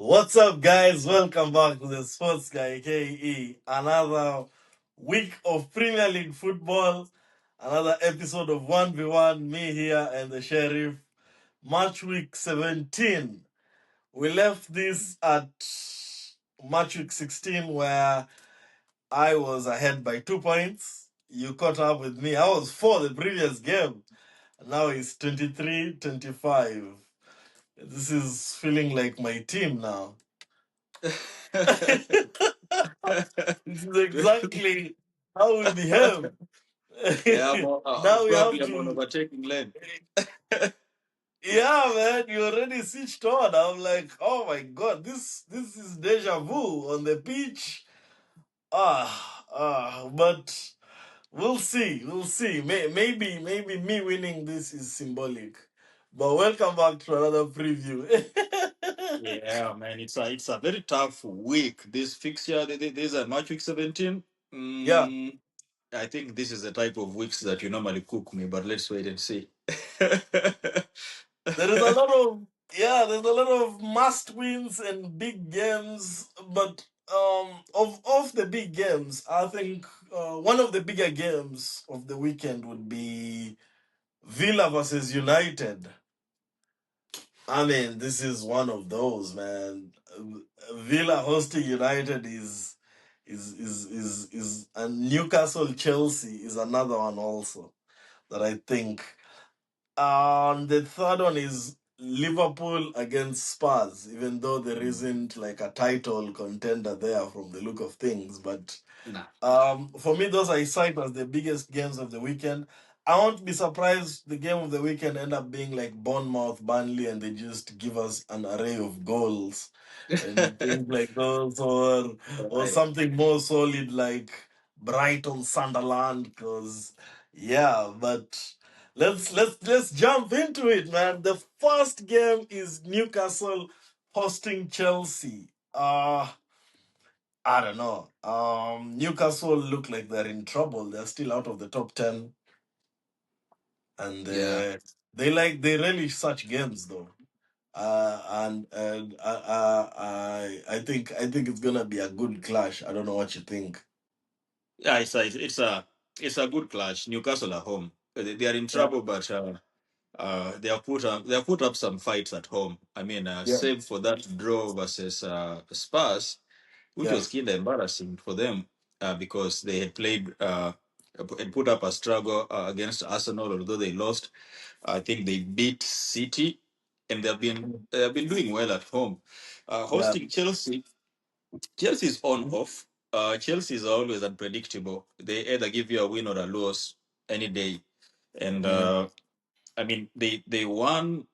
What's up, guys? Welcome back to the Sports Guy KE. Another week of Premier League football. Another episode of 1v1. Me here and the Sheriff. Matchweek 17. We left this at Matchweek 16, where I was ahead by 2 points. You caught up with me. I was 4 the previous game. Now it's 23-25. This is feeling like my team now. This is exactly how we behave. Yeah, Now we have probably I'm on to. overtaking lane. Yeah, man, you already switched on. I'm like, oh my god, this is deja vu on the pitch. But we'll see, we'll see. Maybe me winning this is symbolic. But welcome back to another preview. Yeah, man, it's a very tough week. This fixture, this is a match week 17. Yeah. I think this is the type of weeks that you normally cook me, but let's wait and see. There is a lot of there's a lot of must wins and big games, but of the big games, I think one of the bigger games of the weekend would be Villa versus United. I mean, this is one of those, man. Villa hosting United is and Newcastle Chelsea is another one also that I think. The third one is Liverpool against Spurs, even though there isn't like a title contender there from the look of things. But Nah. for me, those I cite as the biggest games of the weekend. I won't be surprised the game of the weekend end up being like Bournemouth, Burnley, and they just give us an array of goals and things like those, or Right. something more solid like Brighton, Sunderland. Because yeah, but let's jump into it, man. The first game is Newcastle hosting Chelsea. I don't know. Newcastle look like they're in trouble. They're still out of the top 10, and Yeah. they relish such games though. And I think it's gonna be a good clash. I don't know what you think. Yeah, it's a good clash. Newcastle are home. They are in Yeah, trouble, but they have put up some fights at home. I mean, yeah, save for that draw versus Spurs, which yeah. was kind of embarrassing for them because they had played and put up a struggle against Arsenal, although they lost. I think they beat City, and they have been doing well at home. Yeah. Hosting Chelsea, Chelsea's on off. Chelsea is always unpredictable. They either give you a win or a loss any day, and Mm, I mean they won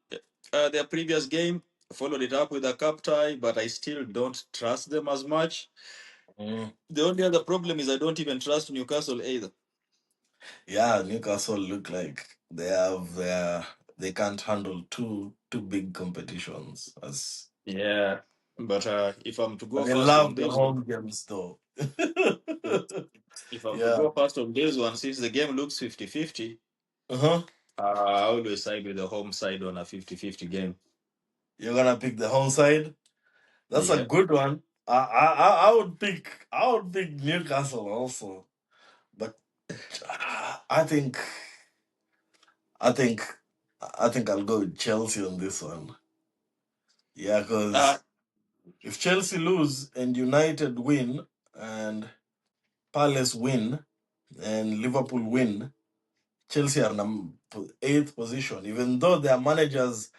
their previous game, followed it up with a cup tie, but I still don't trust them as much. mm. The only other problem is I don't even trust Newcastle either. Yeah, Newcastle look like they can't handle two big competitions as Yeah, but if I'm to but go they first on love the this one, home games though. if I'm to Yeah. go first on this one, since the game looks 50-50, Uh-huh. I always side with the home side on a 50-50 game. You're gonna pick the home side? That's a Yeah. good one. I would pick Newcastle also. But I think I think I think I'll go with Chelsea on this one. Yeah, Uh, because if Chelsea lose and United win and Palace win and Liverpool win, Chelsea are eighth position. Even though their manager's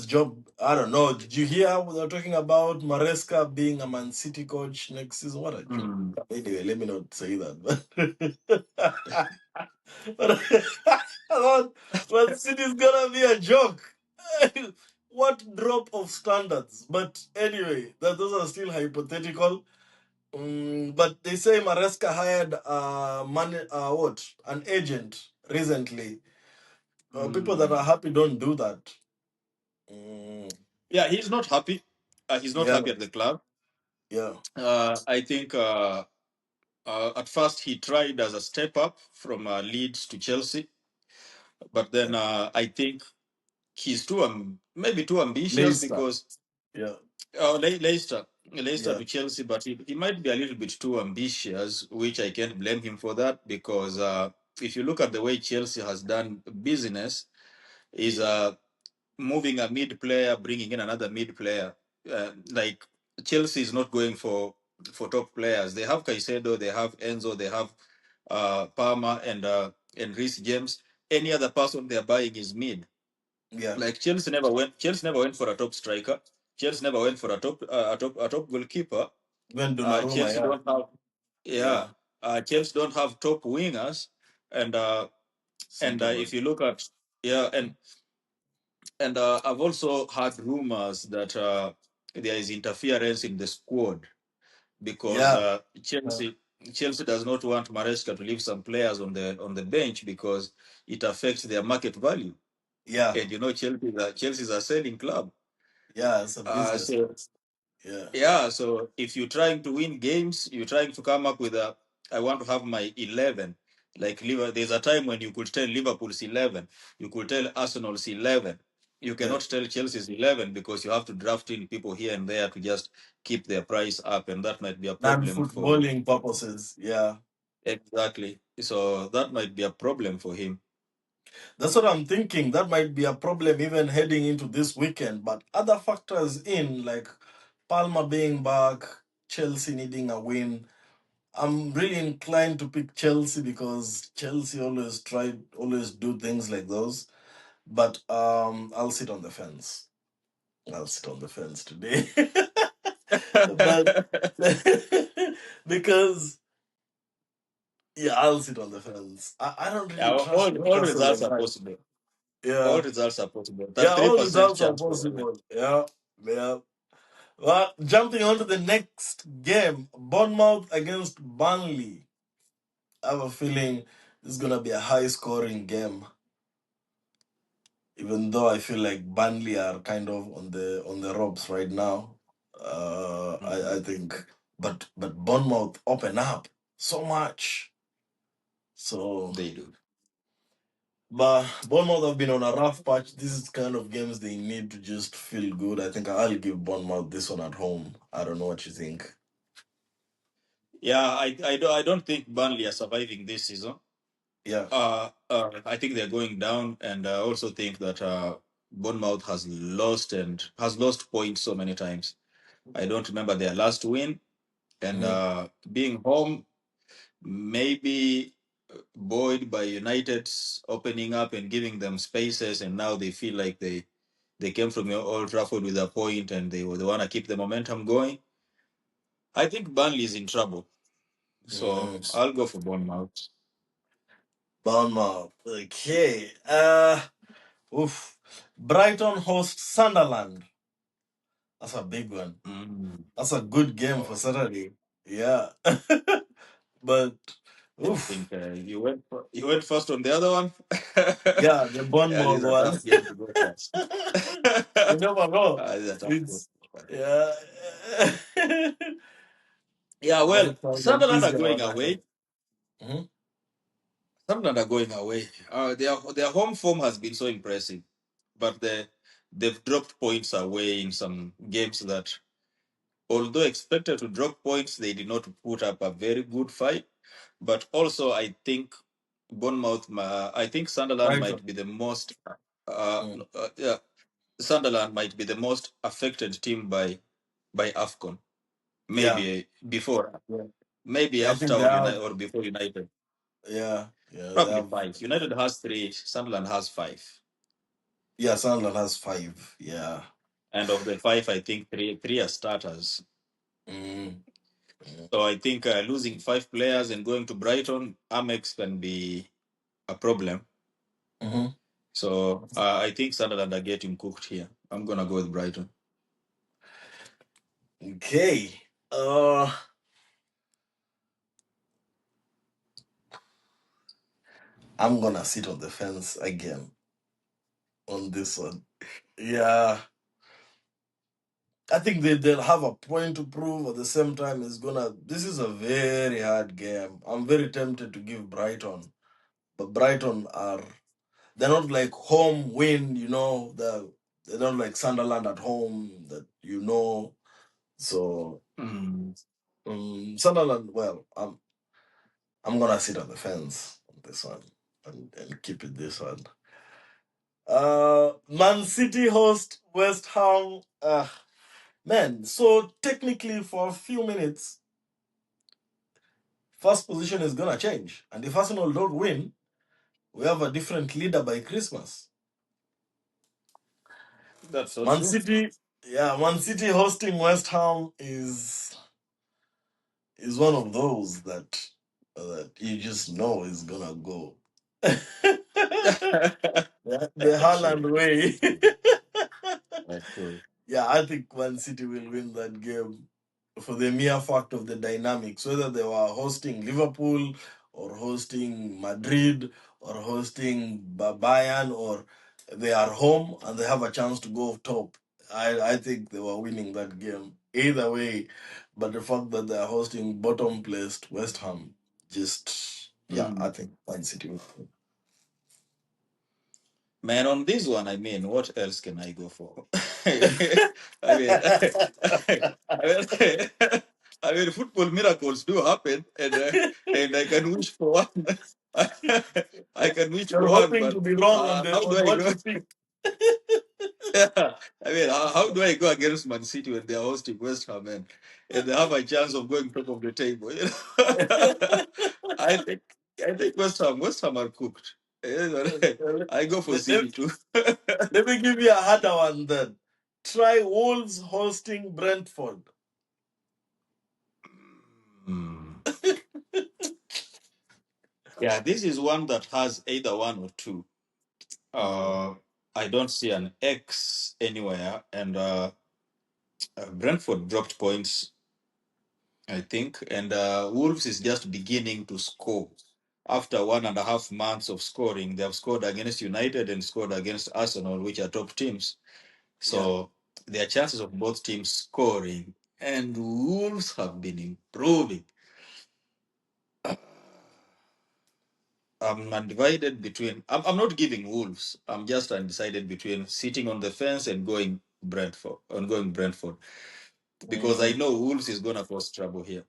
job, I don't know. Did you hear what they're talking about Maresca being a Man City coach next season? What a joke. hmm. Anyway, let me not say that. But City's gonna be a joke. What drop of standards? But anyway, those are still hypothetical. But they say Maresca hired an agent recently. People that are Hmm. happy don't do that. Mm, Yeah, he's not happy. He's not yeah, happy at the club. yeah, I think at first he tried as a step up from Leeds to Chelsea, but yeah. then I think he's maybe too ambitious Leicester. because Yeah. Leicester Yeah. to Chelsea, but he might be a little bit too ambitious, which I can't blame him for that because if you look at the way Chelsea has done business, is moving a mid player, bringing in another mid player. Like Chelsea is not going for top players. They have Caicedo, they have Enzo, they have Palmer and Reece James. Any other person they are buying is mid. Yeah. Like Chelsea never went. Chelsea never went for a top striker. Chelsea never went for a top goalkeeper. When Donnarumma, Chelsea yeah. don't have yeah. Yeah. Chelsea don't have top wingers, and Center back. if you look at yeah, and I've also heard rumors that there is interference in the squad because Yeah. Uh, Chelsea does not want Maresca to leave some players on the bench because it affects their market value. yeah. And Chelsea is a selling club. Yeah. It's a business. So Yeah. yeah, so if you're trying to win games, you're trying to come up with I want to have my 11. Like Liverpool, there's a time when you could tell Liverpool's 11, you could tell Arsenal's 11. You Yeah. cannot tell Chelsea's 11 because you have to draft in people here and there to just keep their price up, and that might be a problem for Non-footballing purposes. Yeah. exactly. So that might be a problem for him. That's what I'm thinking. That might be a problem even heading into this weekend. But other factors in, like Palmer being back, Chelsea needing a win. I'm really inclined to pick Chelsea because Chelsea always do things like those. But I'll sit on the fence. I'll sit on the fence today. but because yeah, I'll sit on the fence. I don't Yeah, really trust all Newcastle results like are that. possible. All Yeah. results are possible. Yeah, That three all percent results are chance for possible. Yeah. Yeah. Well, jumping on to the next game, Bournemouth against Burnley. I have a feeling this is gonna be a high scoring game, even though I feel like Burnley are kind of on the ropes right now. I Mhm. think, but Bournemouth open up so much. So, They do. but Bournemouth have been on a rough patch. This is kind of games they need to just feel good. I think I'll give Bournemouth this one at home. I don't know what you think. Yeah, I don't think Burnley are surviving this season. Yeah. I think they're going down, and I also think that Bournemouth has lost points so many times. I don't remember their last win, and Mhm. being home, maybe buoyed by United's opening up and giving them spaces, and now they feel like they came from Old Trafford with a point, and they want to keep the momentum going. I think Burnley is in trouble, so Mm. I'll go for Bournemouth. Bournemouth. Okay. Oof. Brighton host Sunderland. That's a big one. Mm. That's a good game for Oh, Saturday. Yeah. but I oof. think you went first on the other one. Yeah, the Yeah, this Bournemouth is a one. tough game to go first. you never know. This is a tough It's one. yeah. Yeah, well, Might find an Sunderland are easier going one ahead. away. Mhm. Sunderland are going away. Their home form has been so impressive, but they've dropped points away in some games that, although expected to drop points, they did not put up a very good fight. But also, I think Sunderland Brighton. might be the most. Mm. Yeah, Sunderland might be the most affected team by AFCON. Yeah. Maybe before, Yeah. maybe Yeah, I after think they or have. United or before United. Yeah. Yeah, they Probably have. five. United has three. Sunderland has five. Yeah, Sunderland has five. Yeah. And of the five, I think three are starters. Mm. Mm. So I think losing five players and going to Brighton, Amex can be a problem. Mhm. So I think Sunderland are getting cooked here. I'm gonna go with Brighton. Okay. I'm gonna sit on the fence again on this one. Yeah, I think they'll have a point to prove. At the same time, it's gonna. This is a very hard game. I'm very tempted to give Brighton, but Brighton are they're not like home win. The They don't like Sunderland at home that you know. So Mm. Sunderland, well, I'm gonna sit on the fence on this one and keep it this one. Man City host West Ham. Man, so technically for a few minutes, first position is gonna change. And if Arsenal don't win, we have a different leader by Christmas. That's so Man true. City, yeah, Man City hosting West Ham is one of those that you just know is gonna go. The True. Haaland way. That's true. Yeah, I think Man City will win that game for the mere fact of the dynamics, whether they were hosting Liverpool or hosting Madrid or hosting Bayern or they are home and they have a chance to go top. I think they were winning that game either way, but the fact that they are hosting bottom placed West Ham, just yeah, I Mm. think Man City will win. Man, on this one, I mean, what else can I go for? I mean, I mean, I mean, football miracles do happen, and I can wish for one. I can wish You're for one, hoping to but be wrong on the how do on I what go? you pick. Yeah, I mean, how do I go against Man City when they are hosting West Ham and they have a chance of going top of the table? You know? I think I think West Ham are cooked. I go for let, let- City too. let me give you a harder one then. Try Wolves hosting Brentford. Hmm. Yeah, this is one that has either one or two. Mm, Uh, I don't see an X anywhere, and Brentford dropped points, I think, and Wolves is just beginning to score. After 1.5 months of scoring, they have scored against United and scored against Arsenal, which are top teams. yeah. So there are chances of both teams scoring, and Wolves have been improving. I'm undivided between. I'm not giving Wolves. I'm just undecided between sitting on the fence and going Brentford, because I Mm, know Wolves is gonna cause trouble here.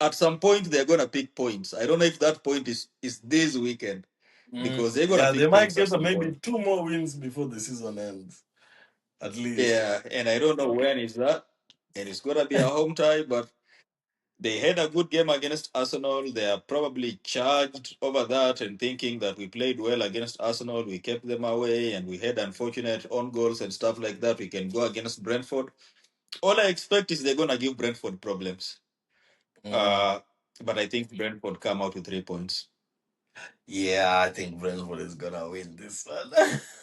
At some point, they're gonna pick points. I don't know if that point is this weekend, because they're gonna yeah, they pick might points at get some maybe point. two more wins before the season ends, at least. Yeah, and I don't know when is that, and it's gonna be a home tie, but they had a good game against Arsenal. They are probably charged over that and thinking that we played well against Arsenal. We kept them away and we had unfortunate own goals and stuff like that. We can go against Brentford. All I expect is they're going to give Brentford problems. Mm, Uh, but I think Brentford come out with 3 points. yeah, I think Brentford is gonna win this one.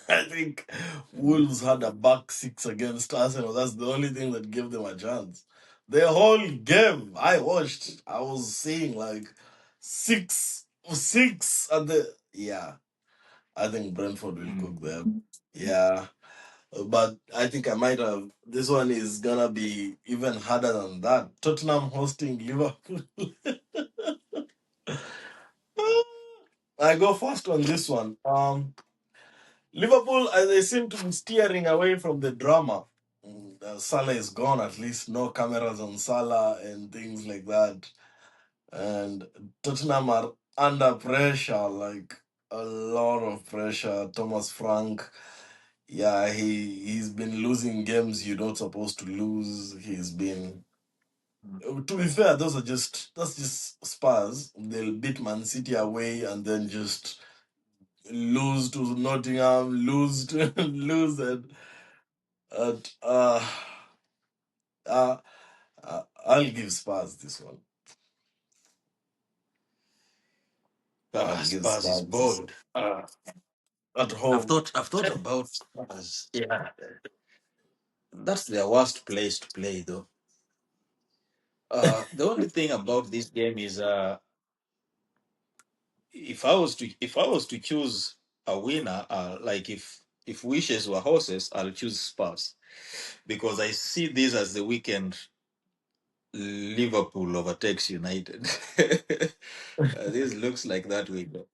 I think Wolves had a back six against Arsenal. That's the only thing that gave them a chance. The whole game I watched, I was seeing like six at the yeah. I think Brentford will Mm. cook them. Yeah. But I think I might have. This one is gonna be even harder than that. Tottenham hosting Liverpool. I go first on this one. Liverpool, they seem to be steering away from the drama. Salah is gone. At least no cameras on Salah and things like that. And Tottenham are under pressure, like a lot of pressure. Thomas Frank. Yeah, he's been losing games you're not supposed to lose. He's been to be fair, that's just Spurs. They'll beat Man City away and then just lose to Nottingham, lose to lose at uh, I'll give Spurs this one. I'll give Spurs is Spurs this one. bold. At I've home. thought about Spurs. Yeah, that's their worst place to play, though. The only thing about this game is if I was to choose a winner, like if wishes were horses, I'll choose Spurs, because I see this as the weekend Liverpool overtakes United. This looks like that weekend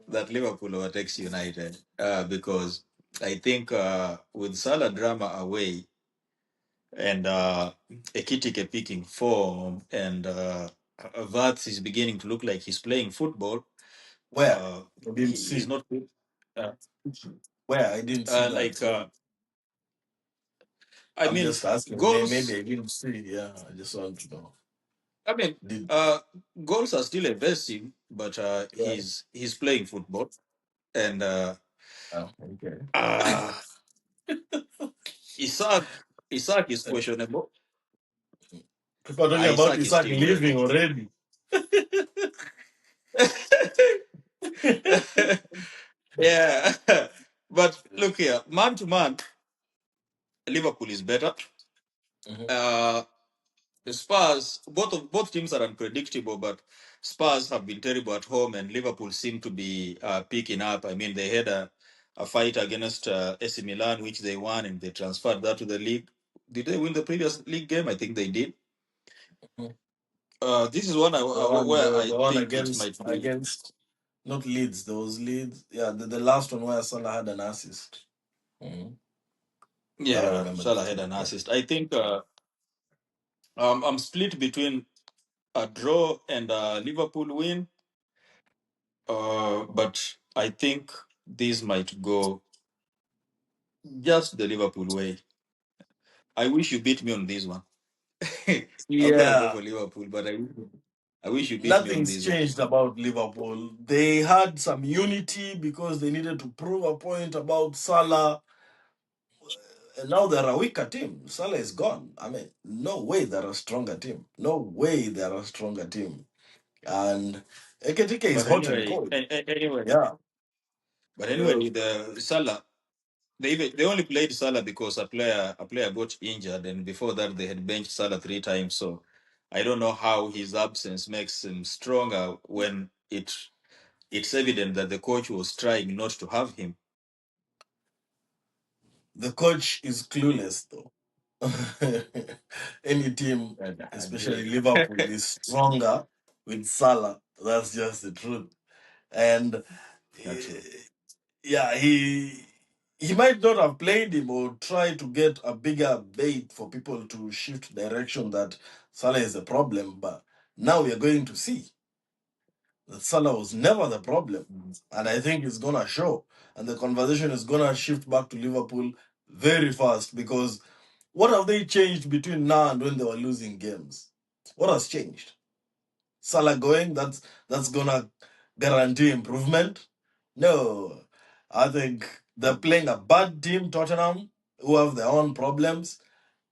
that Liverpool overtakes United, because I think with Salah drama away and Ekitike picking form and Vats is beginning to look like he's playing football. Where? I didn't He's see. not uh, Where? I didn't see that. like I I'm mean just asking. Maybe goals. I didn't see. Yeah, I just want to know. I mean Did goals are still evasive, but yeah? he's playing football and Oh, okay. uh, Isaac Isaac is questionable. People are talking about Isaac is Isaac still there. leaving already. Yeah, but look here, man to man, Liverpool is better. Mhm. Uh, the Spurs, both teams are unpredictable, but Spurs have been terrible at home, and Liverpool seem to be picking up. I mean, they had a fight against AC Milan, which they won, and they transferred that to the league. Did they win the previous league game? I think they did. This is one The one, where I the one think it might be. against not Leeds. There was Leeds. Yeah, the last one where Salah had an assist. Mhm. That I Yeah, remember Salah this had one. an Yeah. assist. I think I'm split between a draw and a Liverpool win. But I think this might go just the Liverpool way. I wish you beat me on this one. I'm gonna go Yeah. for Liverpool, but I wish you beat me on Nothing's this one. changed about Liverpool. They had some unity because they needed to prove a point about Salah. And now they're a weaker team. Salah is gone. I mean, no way they're a stronger team. No way they're a stronger team. And Eketike is But hot and anyway, cold. anyway, Yeah. but anyway, Uh, the Salah they only played Salah because a player got injured, and before that they had benched Salah 3 times. So I don't know how his absence makes him stronger when it's evident that the coach was trying not to have him. the coach is clueless, though. Any team, especially Liverpool, Yeah. is stronger with Salah. That's just the truth. And That's true. yeah, he might not have played him or tried to get a bigger bait for people to shift direction that Salah is a problem, but now we are going to see that Salah was never the problem. And I think it's gonna show. And the conversation is gonna shift back to Liverpool very fast because what have they changed between now and when they were losing games? What has changed? Salah going, that's gonna guarantee improvement. No, I think they're playing a bad team, Tottenham, who have their own problems,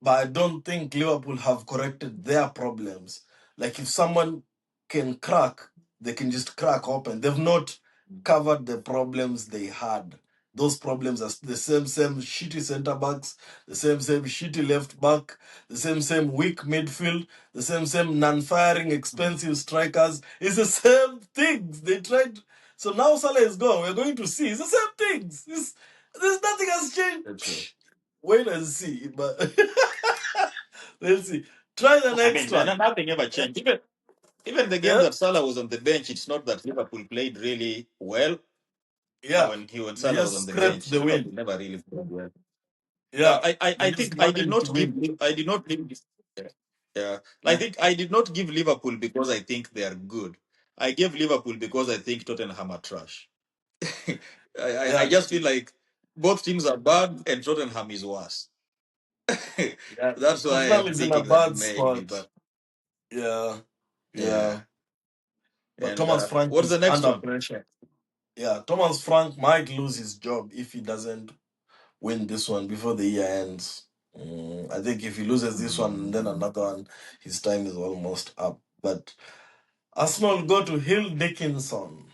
but I don't think Liverpool have corrected their problems. Like if someone can crack, they can just crack open. They've not covered the problems they had. Those problems are the same shitty centre backs, the same shitty left back, the same weak midfield, the same non-firing expensive strikers. It's the same things they tried. So now Salah is gone. We're going to see it's the same things. There's nothing has changed. That's true. Wait and see, but let's see. Try the I next mean, one. nothing ever changed. Even the game Yeah, that Salah was on the bench, it's not that Liverpool played really well yeah. when They Salah was just on the scraped bench. the Liverpool win. never really played well. Yeah, I they just think I did managed to not give win. I did not give yeah. I think I did not give Liverpool because I think they are good. I gave Liverpool because I think Tottenham are trash. I Yeah, just feel like both teams are bad and Tottenham is worse. yeah. That's why Tottenham I'm is in a thinking that bad maybe, spot. but Yeah, yeah. yeah. But And Thomas Frank what's the is next under one? pressure. Yeah, Thomas Frank might lose his job if he doesn't win this one before the year ends. I think if he loses this one and then another one, his time is almost up. But Arsenal go to Hill Dickinson.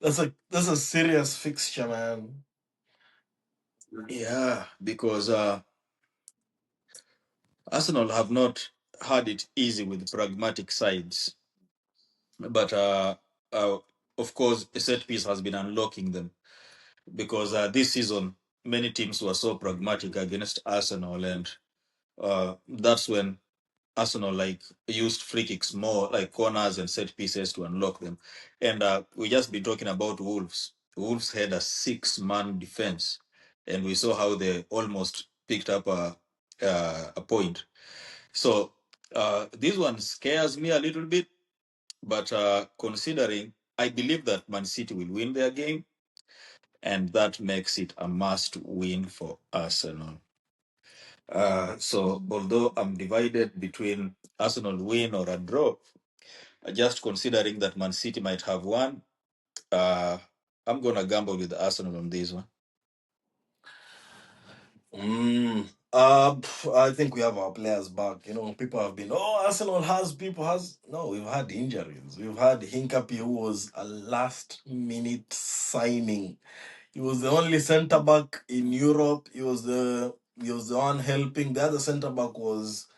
That's a serious fixture, man. Yeah, because Arsenal have not had it easy with pragmatic sides, but uh, of course, a set piece has been unlocking them because this season many teams were so pragmatic against Arsenal, and that's when Arsenal like used free kicks more, like corners and set pieces to unlock them. And we just been talking about Wolves. Wolves had a 6-man defense, and we saw how they almost picked up a point. So this one scares me a little bit, but considering I believe that Man City will win their game, and that makes it a must win for Arsenal. So although I'm divided between Arsenal win or a draw, just considering that Man City might have won, uh, I'm gonna gamble with Arsenal on this one. I think we have our players back. You know, people have been, oh, Arsenal has, people has. No, we've had injuries. We've had Hinkapi, who was a last minute signing. He was the only centre back in Europe. He was the one helping. The other centre back was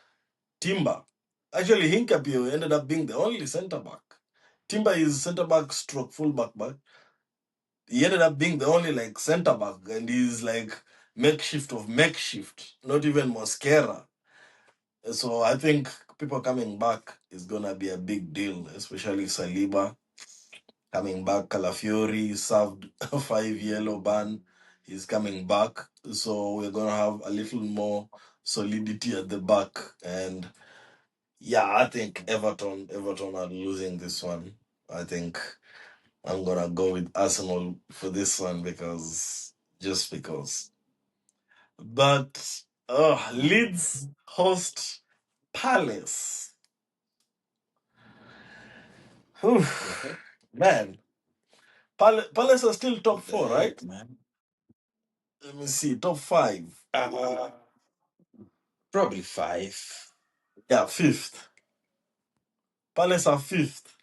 Timber. Actually, Hinkapi ended up being the only centre back. Timber is centre back stroke fullback, but he ended up being the only like centre back, and he's like makeshift of makeshift, not even Mosquera. So I think people coming back is gonna be a big deal, especially Saliba coming back. Calafiori served a 5 yellow ban. He's coming back, so we're gonna have a little more solidity at the back. And yeah, I think Everton are losing this one. I think I'm gonna go with Arsenal for this one because just because. But Leeds host Palace. Whew. The heck? Man, Palace are still top What the four, right? heck, man? Let me see, top five. Probably five. Yeah, fifth. Palace are fifth.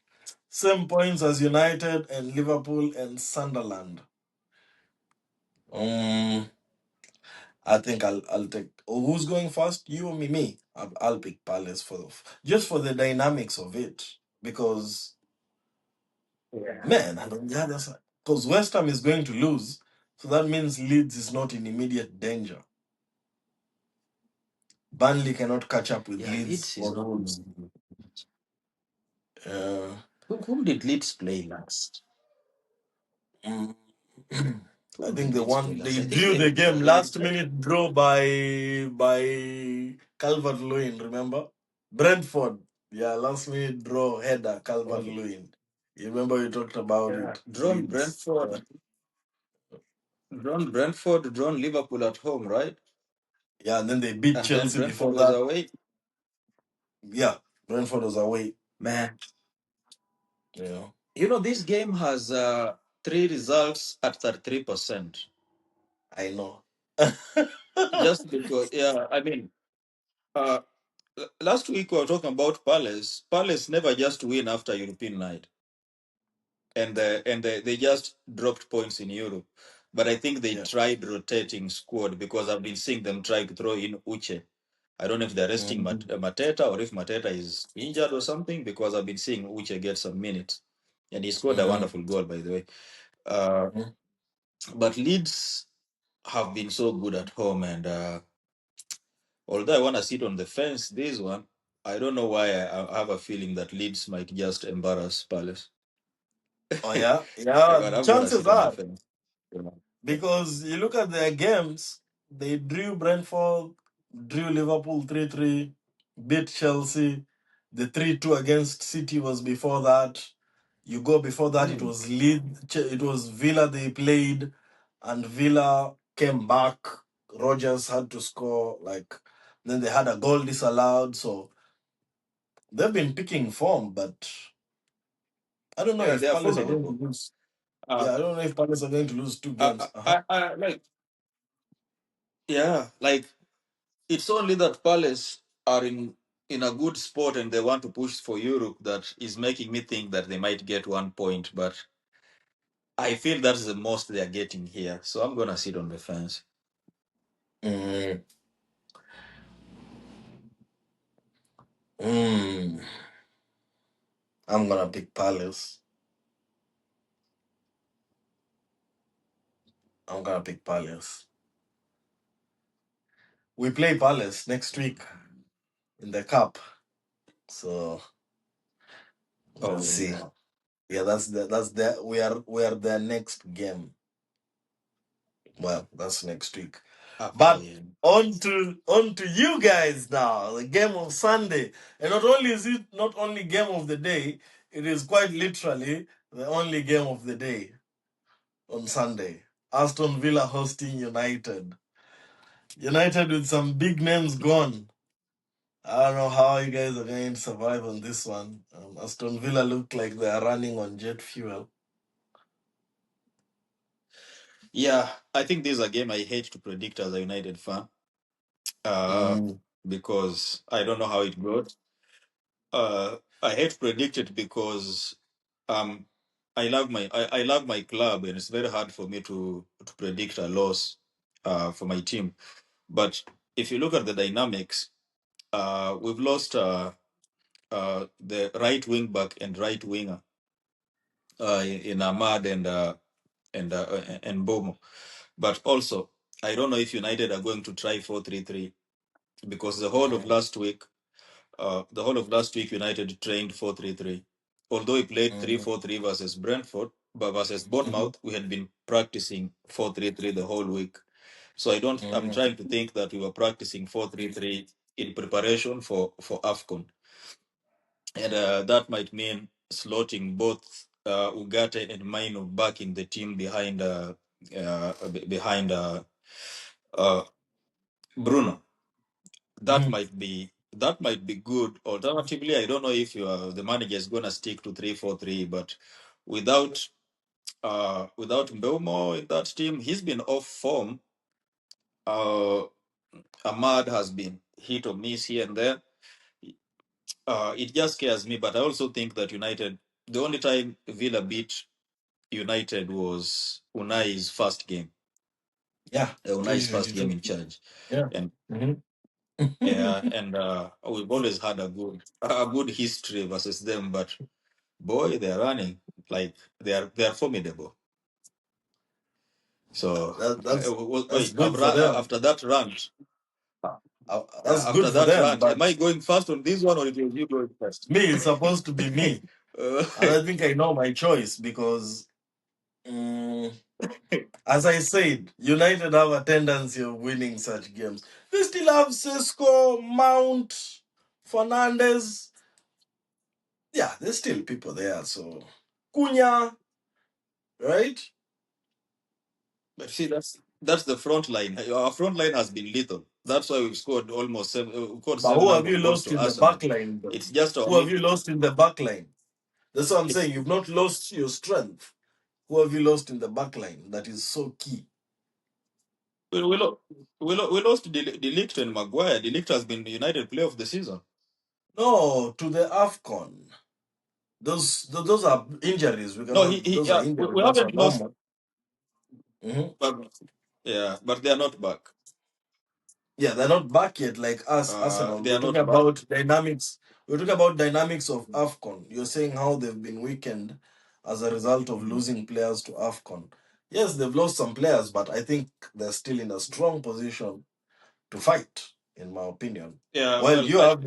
Same points as United and Liverpool and Sunderland. Um, I think I'll take. Oh, who's going first? You or me? Me. I'll pick Palace just for the dynamics of it, because Yeah. man, and on the other side, because West Ham is going to lose, so that means Leeds is not in immediate danger. Burnley cannot catch up with Yeah, Leeds Leeds is or not. Wolves. Uh, Whom did Leeds play last? mm, I Whom think did they Leeds play won. last? They I think drew they the drew game against. last minute draw by Calvert Lewin. Remember Brentford? Yeah, last minute draw header Calvert Oh, Lewin. You remember we talked about yeah. it. Drawn Leeds. Brentford. Drawn Brentford. Drawn Liverpool at home, right? Yeah, and then they beat And then Chelsea Brentford before was that. away. Yeah, Brentford was away. Man, Yeah. this game has three results at 33%. I know. Just because, yeah, I mean, uh, last week we were talking about Palace. Palace never just win after European night, and they just dropped points in Europe. But I think they Yeah. tried rotating squad because I've been seeing them try to throw in Uche. I don't know if they're resting Mhm. Mateta or if Mateta is injured or something, because I've been seeing Uche get some minutes, and he scored a Mhm. wonderful goal, by the way. Uh, Mhm. but Leeds have been so good at home, and although I want to sit on the fence, this one, I don't know why I have a feeling that Leeds might just embarrass Palace. Oh yeah, Yeah, yeah. but I'm gonna Chances sit on the are, fence. Yeah. because you look at their games, they drew Brentford, drew Liverpool 3-3, beat Chelsea. The 3-2 against City was before that. You go before that, it Hmm. was it was Villa they played, and Villa came back. Rogers had to score, like, then they had a goal disallowed. So they've been picking form, but I don't know Yeah, if they are Palace are going to formidable. lose. Uh, Yeah, I don't know if Palace are going to lose two I, games. Uh-huh. like, yeah, like it's only that Palace are in a good spot and they want to push for Europe that is making me think that they might get 1 point, but I feel that's the most they are getting here. So I'm gonna sit on the fence. Mm, mm, I'm gonna pick Palace. I'm gonna pick Palace. We play Palace next week in the cup. So let's Oh see. yeah. Yeah, that's the we are their next game. Well, that's next week. After But yeah. on to you guys now. The game of Sunday, and not only is it not only game of the day, it is quite literally the only game of the day on Sunday. Aston Villa hosting United. United with some big names gone. I don't know how you guys are going to survive on this one. Aston Villa look like they are running on jet fuel. Yeah, I think this is a game I hate to predict as a United fan. Uh, Mm, because I don't know how it goes. I hate to predict it because um I love my club and it's very hard for me to predict a loss for my team. But if you look at the dynamics, we've lost the right wing back and right winger in Ahmad and Bomo. But also, I don't know if United are going to try 4-3-3 because mhm, the whole of last week United trained 4-3-3. Although we played three mhm, four three versus Brentford, but versus mhm, Bournemouth, we had been practicing 4-3-3 the whole week. So I'm mhm. trying to think that we were practicing 4-3-3 in preparation for AFCON. And that might mean slotting both Ugarte and Maino back in the team behind uh, Bruno. That might be good. Alternatively, I don't know if the manager is gonna stick to 3-4-3, but without without Mbeumo in that team, he's been off form. Ahmad has been hit or miss here and there. It just scares me, but I also think that United, the only time Villa beat United was Yeah, Unai's first game 2022. in charge, Yeah. and Mhm. yeah, and we've always had a good history versus them, but boy, they're running like they are formidable. So That's wait, good for them. after that run, That's good after for that them. run, am I But going first on this one or it was you going first? me, it's supposed to be me, uh, and I think I know my choice because, mm, as I said, United have a tendency of winning such games. They still have Cisco, Mount, Fernandez. Yeah, there's still people there. So Cunha, right? but see, that's the front line. Our front line has been lethal. That's why we've scored almost we scored But seven who have number you of goals lost to in the Arsenal. back line, though? It's just our Who have mid. you lost in the back line? That's what I'm saying. You've not lost your strength. Who have you lost in the back line? That is so key. We lost Delict and Maguire. Delict has been the United Player of the Season. No, to the AFCON. Those are injuries. We No, cannot. he Those are yeah, injuries. we Those are haven't lost, normal. Mhm. but yeah, but they are not back. Yeah, they're not back yet like us, Arsenal. They We're are talking not back. about dynamics. We're talking about dynamics of AFCON. You're saying how they've been weakened as a result of Mm. losing players to AFCON. Yes, they've lost some players, but I think they're still in a strong position to fight, in my opinion. Yeah, Well,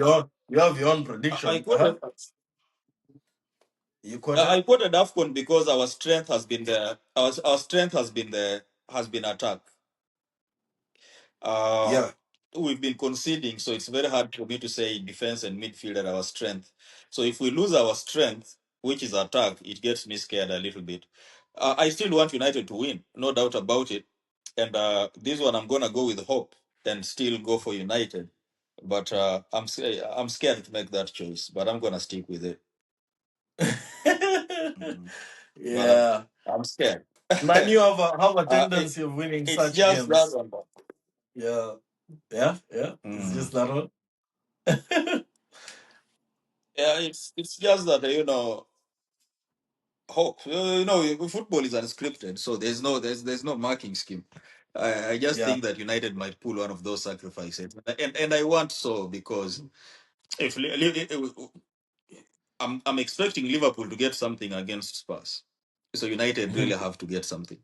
well, you have your own I prediction. Uh-huh. quoted You I quoted? quoted AFCON because our strength has been our strength has been attack. Uh, Yeah. we've been conceding, so it's very hard for me to say defense and midfield are our strength. So if we lose our strength, which is attack, it gets me scared a little bit. I still want United to win, no doubt about it. And this one, I'm gonna go with hope and still go for United. But I'm scared to make that choice, but I'm gonna stick with it. Mhm. But Yeah. I'm scared. Man, you have a It, tendency of winning it's such just that games. one. Yeah. Yeah. Yeah. It's Mm. just that one. Yeah, it's just that hope. Football is unscripted, so there's no marking scheme. I just Yeah. think that United might pull one of those sacrifices, and I want so because if I'm expecting Liverpool to get something against Spurs, so United really Mhm. have to get something.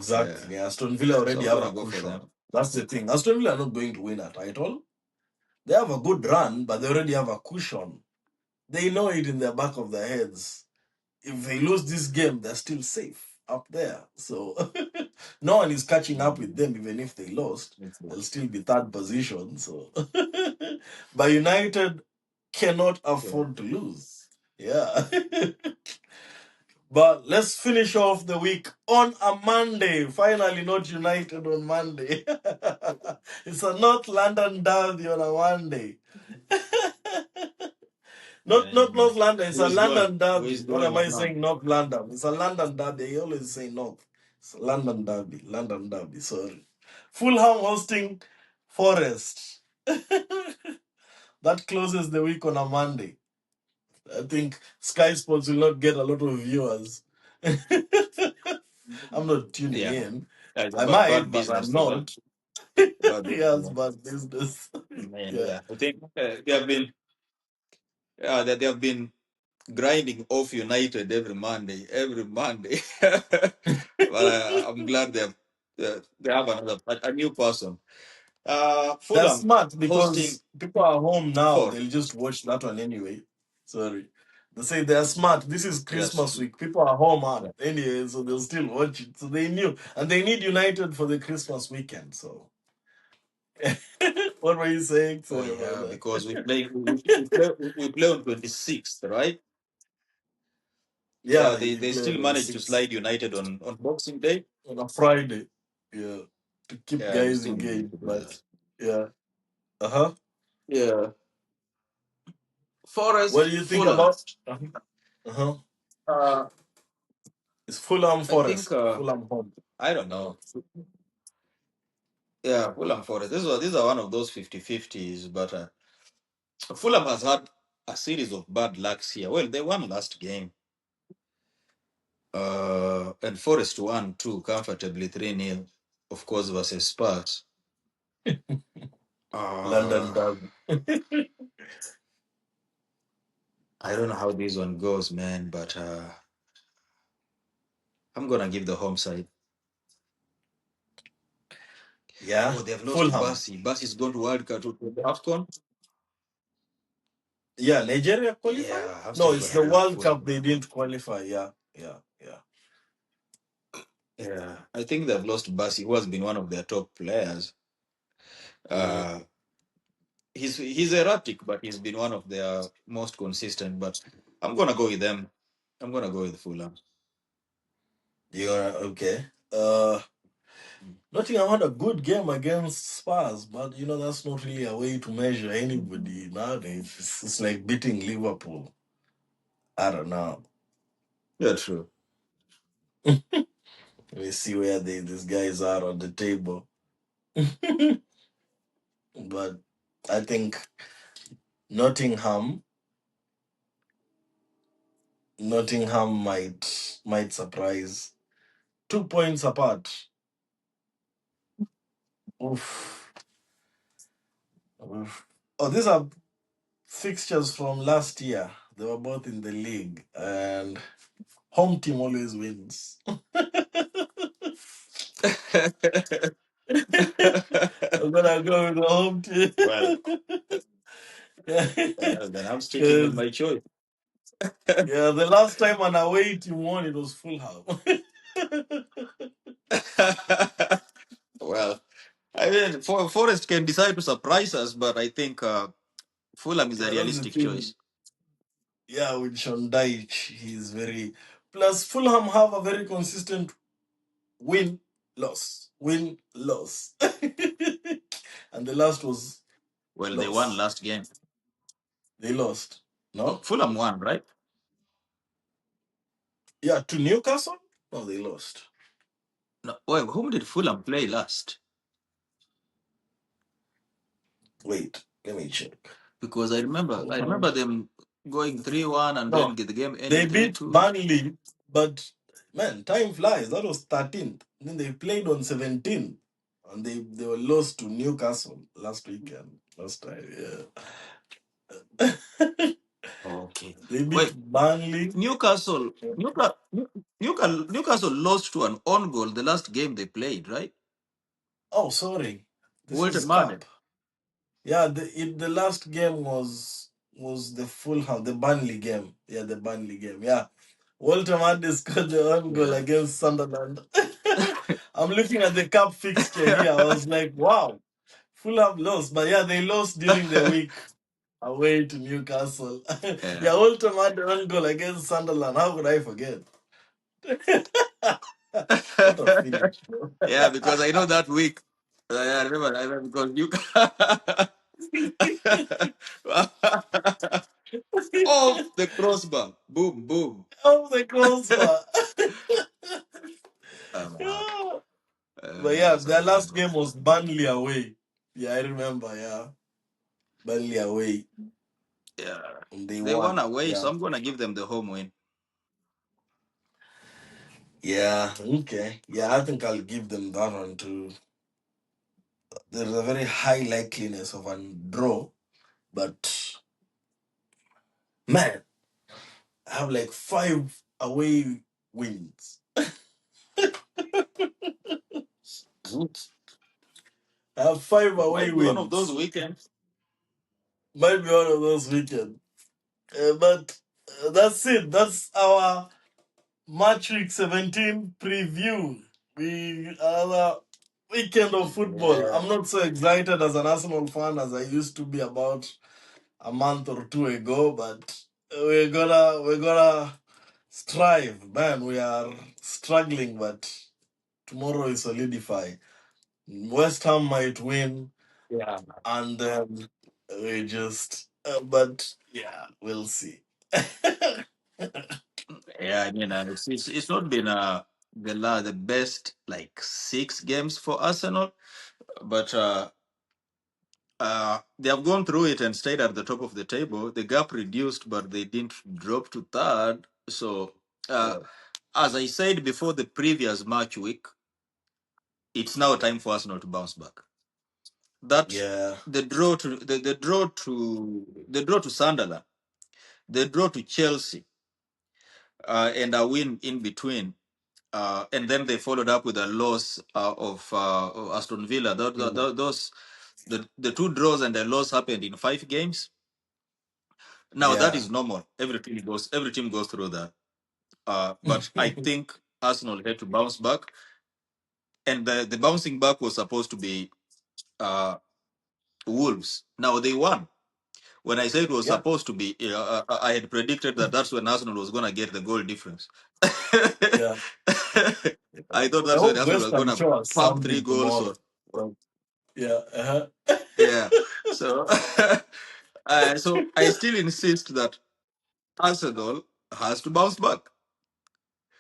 Yeah, Exactly. Aston Villa so already I'm have a gonna go for cushion. them. That's the thing. Aston Villa are not going to win a title. They have a good run, but they already have a cushion. They know it in the back of their heads. If they lose this game, they're still safe up there. So no one is catching up with them, even if they lost. That's They'll it. still be third position. So but United cannot Yeah. afford to lose. Yeah. But let's finish off the week on a Monday. Finally, not United on Monday. It's a North London derby on a Monday. Not And North London. It's who a is going? London Who is derby. What going am on I now? saying? North London. It's a London derby. You always say North. It's a London derby. London derby. Sorry. Fulham hosting Forest. That closes the week on a Monday. I think Sky Sports will not get a lot of viewers. I'm not tuning Yeah. in. It's I about might, bad but I'm business for them. not. Bad Yes, business. but business. Man, Yeah. yeah. I think they have been grinding off United every Monday, every Monday. But I'm glad they have a new person. They're Fulham smart hosting because people are home now. four. They'll just watch that one anyway. Sorry. They say they're smart. This is That's Christmas true. week. People are home Yeah. anyway, so they'll still watch it. So they knew. And they need United for the Christmas weekend. So what were you saying? Oh Sorry about yeah, that. because we play on 26th, right? Yeah, Yeah, they, you they play still on the managed to 6th slide United on Boxing Day. on a Friday. Yeah. To keep Yeah, they guys still managed engaged. to do But that. yeah. Uh-huh. Yeah. What Forest, do you think Fulham. about uh-huh? Uh, It's Fulham I think Forest. Fulham home. I don't Uh, know. Yeah, Fulham Forest. These are one of those 50-50s, but Fulham has had a series of bad lucks here. Well, they won last game. And Forest won too comfortably 3-0, of course, versus Spurs. London Uh, Derby. I don't know how this one goes, man, but I'm gonna give the home side. Yeah. Oh, they have lost to Fulham. Basi. Basi's gone to World Cup to AFCON. Yeah, Nigeria qualify? Yeah, I'm No, still it's gonna the go with World Fulham. Cup they didn't qualify. Yeah. Yeah. Yeah. Yeah, I think they've lost to Basi, who has been one of their top players. Mm. Uh, he's erratic, but he's been one of their most consistent. But I'm gonna go with them. I'm gonna go with Fulham. You're okay. Uh Nottingham had a good game against Spurs, but that's not really a way to measure anybody nowadays. It's like beating Liverpool. I don't know. Yeah, true. We see where these guys are on the table. But I think Nottingham Nottingham might surprise. 2 points apart. Oof. Oof. Oh, these are fixtures from last year. They were both in the league, and home team always wins. I'm gonna go with the home team. Well, then I'm sticking with 'Cause, my choice. yeah, the last time an away team won, it was Fulham. Well, I mean, Forest can decide to surprise us, but I think Fulham is a Yeah, that's the realistic thing. choice. Yeah, with Sean Dyche, he's very. Plus, Fulham have a very consistent win, loss, win, loss. And the last was Well, they won loss. last game. They lost. No, No? Fulham won, right? Yeah, to Newcastle? No, they lost. No, well, whom did Fulham play last? Wait, let me check. Because I remember Fulham. them going 3-1 and then No, the game they ending beat 3-2. Burnley, but man, time flies. That was 13th. Then they played on 17th. And they were lost to Newcastle last weekend. Last time, yeah. Okay. They beat Wait, Burnley. Newcastle lost to an own goal the last game they played, right? Oh, sorry. This Walter is Made. Cup. Yeah, the last game was the Fulham, the Burnley game. Yeah, the Burnley game. Yeah. Walter Mandi scored the own goal Yeah. against Sunderland. I'm looking at the cup fixture here. I was like, wow, Fulham lost. But yeah, they lost during the week away to Newcastle. Yeah. Yeah, Walter Mandi own goal against Sunderland. How could I forget? What a finish. Yeah, because I know that week. I remember because you off the crossbar. Boom, boom. Oh, the crossbar. Wow. Yeah. But yeah, That's their last unbelievable. game was Burnley away. Yeah, I remember. Yeah, Burnley away, Yeah. and they They won won. away, Yeah, so I'm gonna give them the home win. yeah, okay. Yeah, I think I'll give them that one too. There's a very high likeliness of a draw, but man, I have like five away wins. I have five away Might be one of those wins. weekends. Might be one of those weekends. But that's it. That's our Matchweek 17 preview. We another weekend of football. Yeah. I'm not so excited as an Arsenal fan as I used to be about a month or two ago, but we're gonna strive. Man, we are struggling, but tomorrow is solidify. West Ham might win, Yeah. and then we just. But yeah, we'll see. Yeah, I mean, it's not been the best like 6 games for Arsenal, but they have gone through it and stayed at the top of the table. The gap reduced, but they didn't drop to third. So, Yeah, as I said before the previous match week, it's now time for Arsenal to bounce back. That yeah, the draw to Sunderland, the draw to Chelsea, and a win in between. And then they followed up with a loss of Aston Villa. Those the two draws and a loss happened in 5 games. Now that yeah. is normal. Every team goes through that. But I think Arsenal had to bounce back, and the bouncing back was supposed to be uh, Wolves. Now they won. When I said it was Yeah, supposed to be, I had predicted that that's when Arsenal was going to get the goal difference. yeah. I thought I that's when hope Arsenal West was going can to show us pump three something goals tomorrow. or But yeah, yeah. So, so I still insist that Arsenal has to bounce back.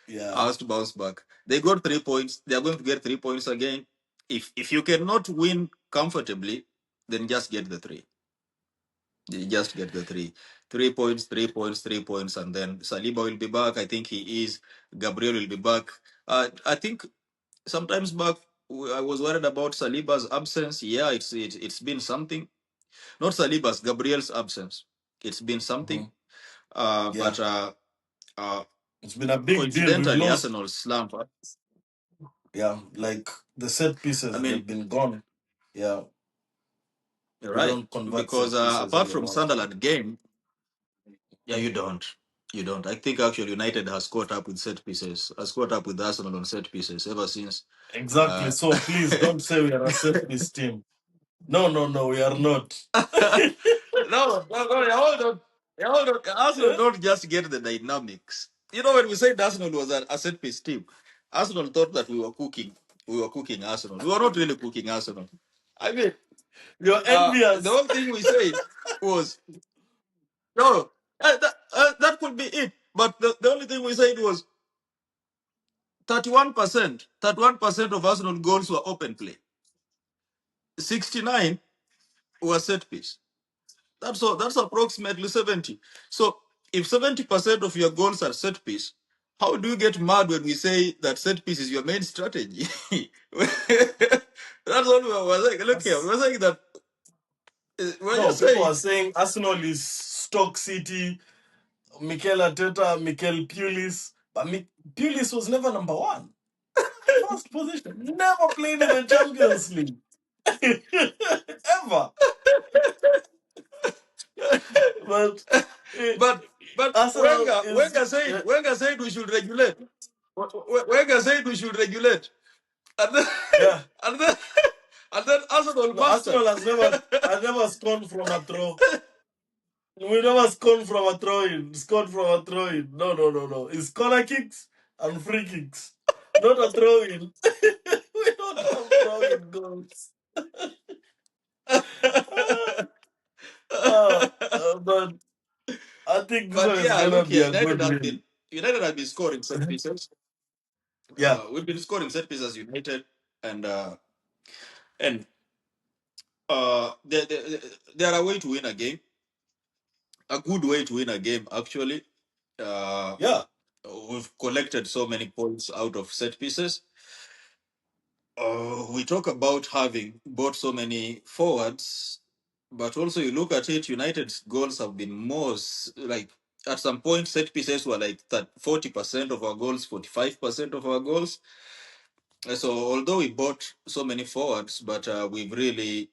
yeah, Has to bounce back. They got 3 points. They are going to get 3 points again. If you cannot win comfortably, then just get the three. You just get the three. 3 points, 3 points, 3 points, and then Saliba will be back. I think he is. Gabriel will be back. I think sometimes back I was worried about Saliba's absence. Yeah, it's been something. Not Saliba's, Gabriel's absence. It's been something. mhm, But yeah. uh, It's been a big deal. We've coincidentally, lost. Arsenal slump. Yeah, like the set I pieces, mean, they've been gone. Yeah, you're we right. don't convert Because set pieces apart from anymore. Sunderland game, yeah, Mhm. you don't. You don't. I think actually United has caught up with set pieces, has caught up with Arsenal on set pieces ever since. Exactly. Uh, So please don't say we are a set piece team. No, no, no, we are not. no, hold on. Hold on. Arsenal don't just get the dynamics. You know, when we said Arsenal was a set piece team, Arsenal thought that we were cooking. We were cooking Arsenal. We were not really cooking Arsenal. I mean, You're the envious. whole thing we said was no, that could be it. But the only thing we said was 31%. 31% of Arsenal goals were open play. 69 were set piece. That's all. That's approximately 70. So if 70% of your goals are set piece, how do you get mad when we say that set piece is your main strategy? That's what we were saying. Look here, we That's, were saying that we're no, just people saying are saying Arsenal is Stoke City, Mikel Arteta, Mikel Pulis. But Pulis was never number one. First position. Never played in the Champions League. Ever. But eh, but Arsenal is Wenger said we should regulate. Wenger said we should regulate, and then yeah. and then and then Arsenal No, mastered. Arsenal has never scored from a throw. We never scored from a throw in. Scored from a throw in. No, no, no, no. It's corner kicks and free kicks. Not a throw in. We don't have throw in goals. But I think this But one is yeah, gonna look be here, a good win. United have been scoring set pieces. Yeah, We've been scoring set pieces United, and and there are a way to win a game, a good way to win a game actually. Uh, yeah. we've collected so many points out of set pieces. We talk about having bought so many forwards, but also you look at it, United's goals have been like at some point set pieces were like that 40% of our goals, 45% of our goals. So although we bought so many forwards, but we've really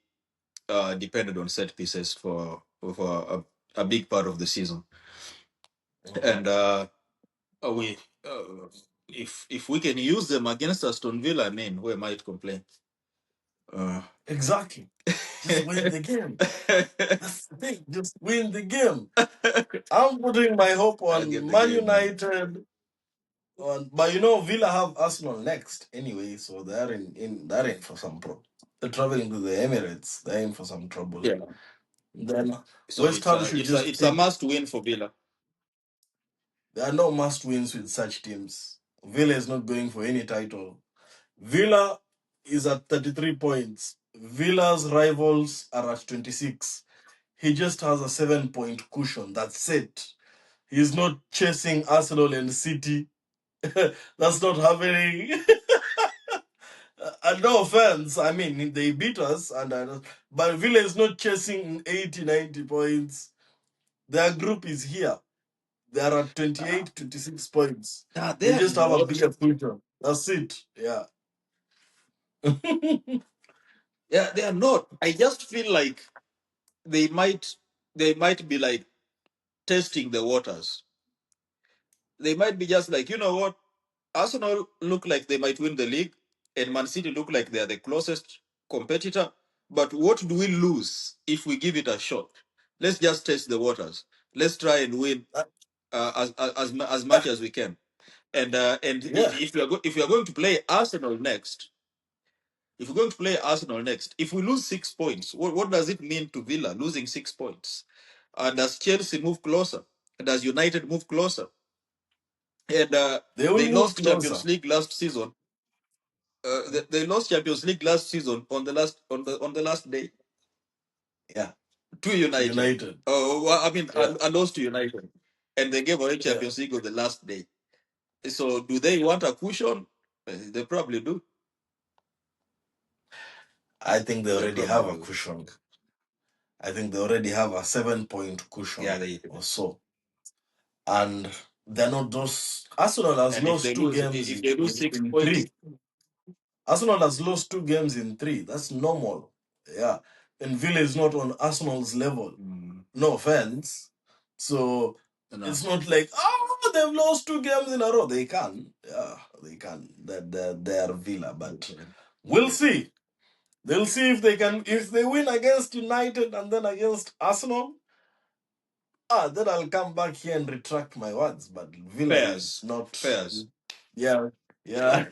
depended on set pieces for a big part of the season. Mhm. And we if we can use them against Aston Villa, I mean, we might complain. Uh, Exactly. Just win the game. That's the thing. Just win the game. I'm putting my hope I on get the Man game, man. United. But Villa have Arsenal next anyway, so they're in for some trouble. They're traveling to the Emirates. They're in for some trouble. Yeah. Then So West Ham should just it's a take. must win for Villa. There are no must wins with such teams. Villa is not going for any title. Villa is at 33 points. Villa's rivals are at 26. He just has a 7 point cushion. That's it. He's not chasing Arsenal and City. That's not happening. And no offense, I mean, they beat us, but Villa is not chasing 80, 90 points. Their group is here. They are at Uh, 28, 26 points. they They are just have a not. bigger cushion. That's it. Yeah. Yeah, they are not. I just feel like they might they might be like testing the waters. They might be just like, you know what? Arsenal look like they might win the league, and Man City look like they are the closest competitor. But what do we lose if we give it a shot? Let's just test the waters. Let's try and win Uh, as much as we can. And yeah. if we are going to play Arsenal next, if we lose 6 points, what does it mean to Villa losing 6 points? Does Chelsea move closer? Does United move closer? And They will they move lost closer. Champions League last season. They lost Champions League last season on the last day Yeah. to To United. United. Oh, well, I mean, Yeah. I lost to United, and they gave away Yeah. Champions League on the last day. So, do they want a cushion? They probably do. I think they They already probably have a do. cushion. I think they already have a 7 point Yeah, cushion they do. or so. And they're not those. Arsenal has And lost two games if they lose six in points, three. Arsenal has lost two games in three. That's normal. Yeah. And Villa is not on Arsenal's level. mm, No offense. So no. it's not like, oh, they've lost two games in a row. They can. Yeah, they can. They're Villa. But we'll see. They'll see if they win against United and then against Arsenal. Then I'll come back here and retract my words. But Villa is Fairs, not. fairs. Yeah, yeah.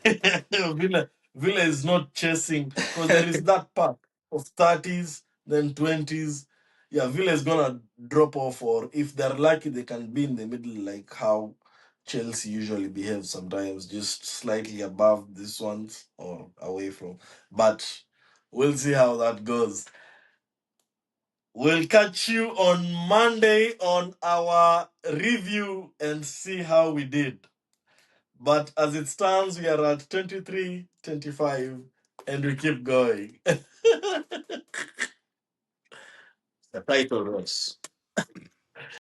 Villa is not chasing because there is that pack of 30s, then 20s. Yeah, Villa is gonna drop off, or if they're lucky, they can be in the middle, like how Chelsea usually behaves sometimes, just slightly above these ones or away from. But we'll see how that goes. We'll catch you on Monday on our review and see how we did. But as it stands, we are at 23, 25, and we keep going. The title race.